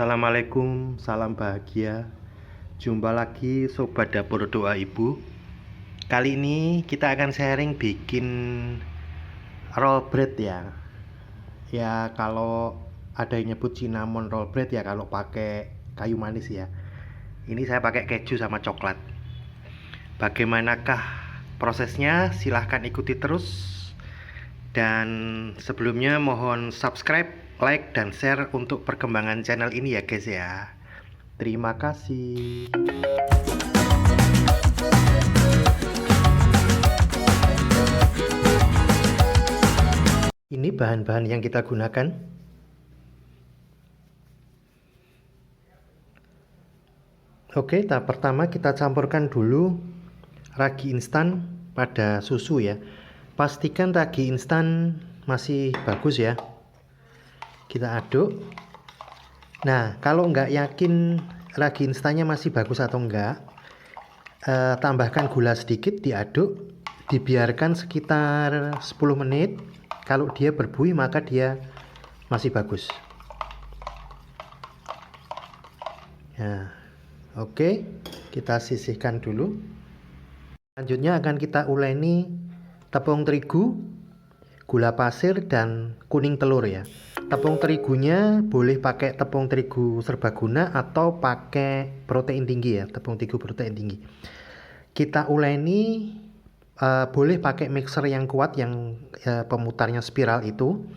Assalamualaikum, salam bahagia. Jumpa lagi Sobat Dapur Doa Ibu. Kali ini kita akan sharing bikin roll bread ya. Ya kalau ada yang nyebut cinnamon roll bread ya kalau pakai kayu manis ya. Ini saya pakai keju sama coklat. Bagaimanakah prosesnya? Silahkan ikuti terus. Dan sebelumnya mohon subscribe, like, dan share untuk perkembangan channel ini ya guys ya. Terima kasih. Ini bahan-bahan yang kita gunakan. Oke, tahap pertama kita campurkan dulu ragi instan pada susu ya. Pastikan ragi instan masih bagus ya. Kita aduk. Nah, kalau nggak yakin ragi instannya masih bagus atau enggak, tambahkan gula sedikit, diaduk, dibiarkan sekitar 10 menit. Kalau dia berbuih maka dia masih bagus. Nah, oke, kita sisihkan dulu. Selanjutnya akan kita uleni tepung terigu, gula pasir, dan kuning telur ya. Tepung terigunya boleh pakai tepung terigu serbaguna atau pakai protein tinggi ya, tepung terigu protein tinggi. Kita uleni, boleh pakai mixer yang kuat yang pemutarnya spiral itu,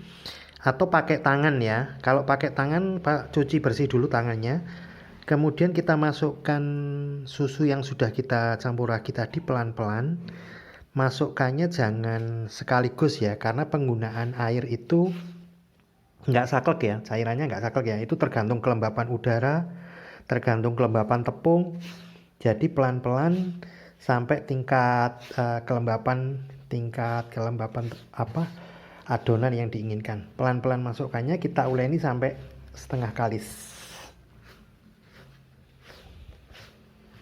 atau pakai tangan ya. Kalau pakai tangan, cuci bersih dulu tangannya. Kemudian kita masukkan susu yang sudah kita campur ragi tadi pelan-pelan. Masukkannya jangan sekaligus ya, karena penggunaan air itu nggak saklek ya, cairannya nggak saklek ya, itu tergantung kelembapan udara, tergantung kelembapan tepung. Jadi pelan-pelan sampai tingkat kelembapan adonan yang diinginkan. Pelan-pelan masukkannya, kita uleni sampai setengah kalis.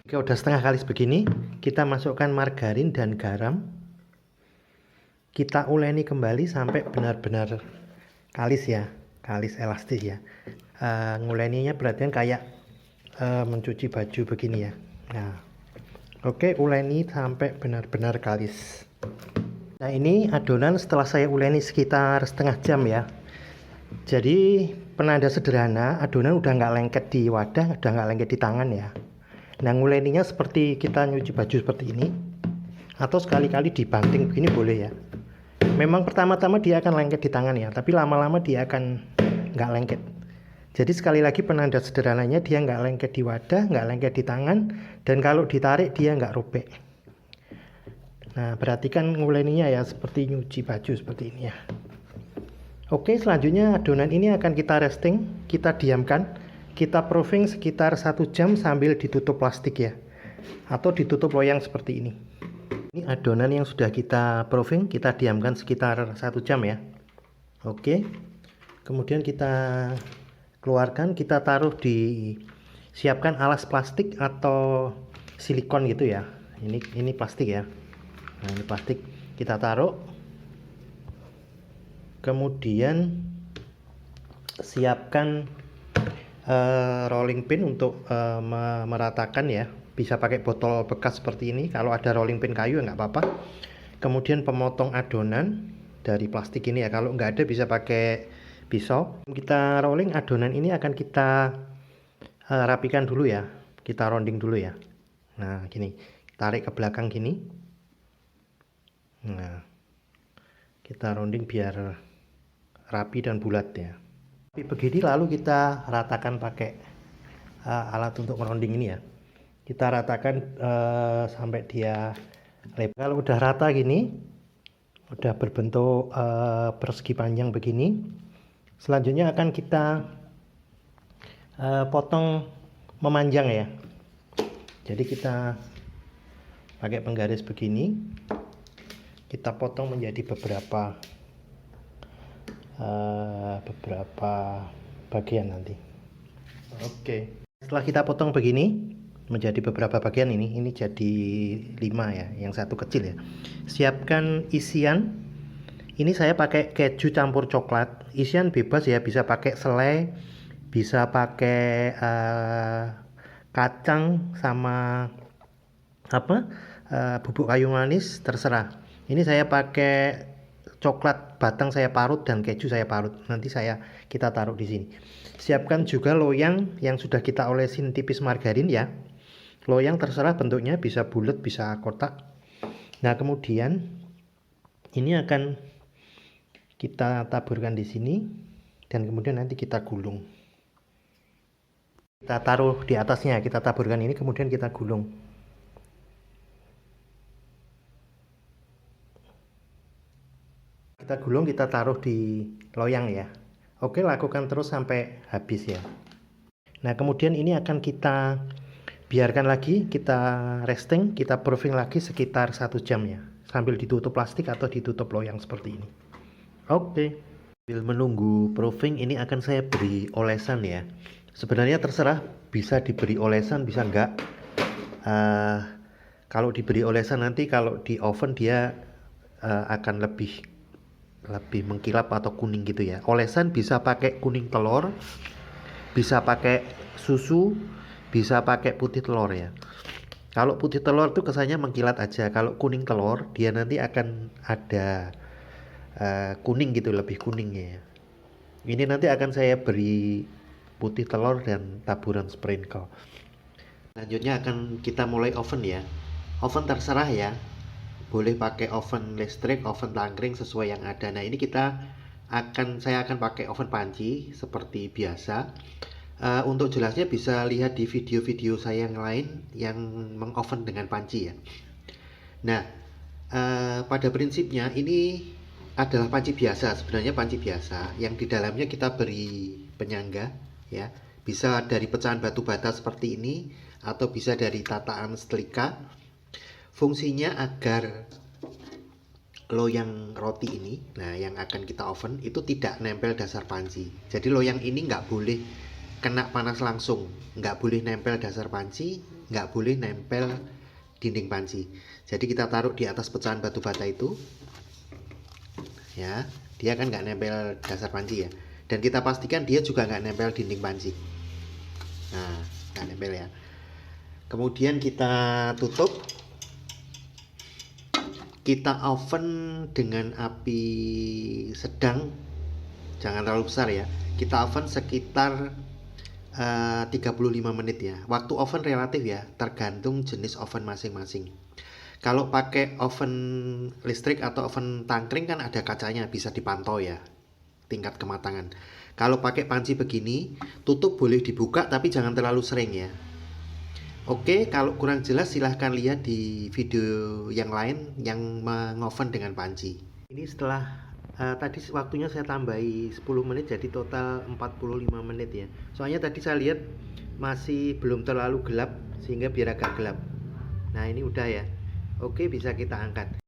Oke, udah setengah kalis begini, kita masukkan margarin dan garam. Kita uleni kembali sampai benar-benar kalis ya, kalis elastis ya. Nguleninya berarti kayak mencuci baju begini ya. Nah, oke, uleni sampai benar-benar kalis. Nah, ini adonan setelah saya uleni sekitar setengah jam ya. Jadi penanda sederhana, adonan udah nggak lengket di wadah, udah nggak lengket di tangan ya. Nah, nguleninya seperti kita nyuci baju seperti ini, atau sekali-kali dibanting begini boleh ya. Memang pertama-tama dia akan lengket di tangan ya, tapi lama-lama dia akan nggak lengket. Jadi sekali lagi penanda sederhananya, dia nggak lengket di wadah, nggak lengket di tangan, dan kalau ditarik dia nggak robek. Nah, perhatikan nguleninya ya, seperti nyuci baju seperti ini ya. Oke, selanjutnya adonan ini akan kita resting, kita diamkan. Kita proofing sekitar 1 jam sambil ditutup plastik ya, atau ditutup loyang seperti ini. Ini adonan yang sudah kita proofing, kita diamkan sekitar 1 jam ya. Oke, kemudian kita keluarkan, kita taruh di, siapkan alas plastik atau silikon gitu ya. Ini plastik ya. Nah, ini plastik kita taruh, kemudian siapkan rolling pin untuk meratakan ya. Bisa pakai botol bekas seperti ini, kalau ada rolling pin kayu nggak apa-apa. Kemudian pemotong adonan dari plastik ini ya, kalau nggak ada bisa pakai pisau. Kita rolling adonan ini, akan kita rapikan dulu ya, kita rounding dulu ya. Nah, gini, tarik ke belakang gini. Nah, kita rounding biar rapi dan bulat ya. Begini, lalu kita ratakan pakai alat untuk rounding ini ya. Kita ratakan sampai dia lebar. Kalau udah rata gini, udah berbentuk persegi panjang begini, selanjutnya akan kita potong memanjang ya. Jadi kita pakai penggaris begini, kita potong menjadi beberapa bagian nanti. Oke, setelah kita potong begini menjadi beberapa bagian, ini jadi 5 ya, yang satu kecil ya. Siapkan isian. Ini saya pakai keju campur coklat. Isian bebas ya, bisa pakai selai, bisa pakai kacang sama bubuk kayu manis, terserah. Ini saya pakai coklat batang saya parut dan keju saya parut. Nanti kita taruh di sini. Siapkan juga loyang yang sudah kita olesin tipis margarin ya. Loyang terserah bentuknya, bisa bulat, bisa kotak. Nah, kemudian ini akan kita taburkan di sini dan kemudian nanti kita gulung. Kita taruh di atasnya, kita taburkan ini kemudian kita gulung. Kita gulung, kita taruh di loyang ya. Oke, lakukan terus sampai habis ya. Nah, kemudian ini akan kita biarkan lagi, kita resting, kita proofing lagi sekitar 1 jam ya, sambil ditutup plastik atau ditutup loyang seperti ini. Oke. Sambil menunggu proofing, ini akan saya beri olesan ya. Sebenarnya terserah, bisa diberi olesan, bisa enggak. Kalau diberi olesan nanti kalau di oven dia akan lebih mengkilap atau kuning gitu ya. Olesan bisa pakai kuning telur, bisa pakai susu, bisa pakai putih telur ya. Kalau putih telur tuh kesannya mengkilat aja. Kalau kuning telur dia nanti akan ada kuning gitu, lebih kuningnya. Ini nanti akan saya beri putih telur dan taburan sprinkle. Selanjutnya akan kita mulai oven ya. Oven terserah ya. Boleh pakai oven listrik, oven tangkring sesuai yang ada. Nah, ini saya akan pakai oven panci seperti biasa. Untuk jelasnya bisa lihat di video-video saya yang lain yang mengoven dengan panci ya. Nah, pada prinsipnya ini adalah panci biasa, sebenarnya panci biasa yang di dalamnya kita beri penyangga ya. Bisa dari pecahan batu bata seperti ini atau bisa dari tataan setrika. Fungsinya agar loyang roti ini, nah yang akan kita oven itu tidak nempel dasar panci. Jadi loyang ini nggak boleh kena panas langsung, nggak boleh nempel dasar panci, nggak boleh nempel dinding panci. Jadi kita taruh di atas pecahan batu bata itu ya, dia kan nggak nempel dasar panci ya, dan kita pastikan dia juga nggak nempel dinding panci. Nah, nggak nempel ya. Kemudian kita tutup, kita oven dengan api sedang, jangan terlalu besar ya. Kita oven sekitar 35 menit ya. Waktu oven relatif ya, tergantung jenis oven masing-masing. Kalau pakai oven listrik atau oven tangkring kan ada kacanya, bisa dipantau ya tingkat kematangan. Kalau pakai panci begini, tutup boleh dibuka tapi jangan terlalu sering ya. Oke, kalau kurang jelas silahkan lihat di video yang lain yang mengoven dengan panci. Ini setelah tadi waktunya saya tambahi 10 menit jadi total 45 menit ya. Soalnya tadi saya lihat masih belum terlalu gelap sehingga biar agak gelap. Nah, ini udah ya. Oke, bisa kita angkat.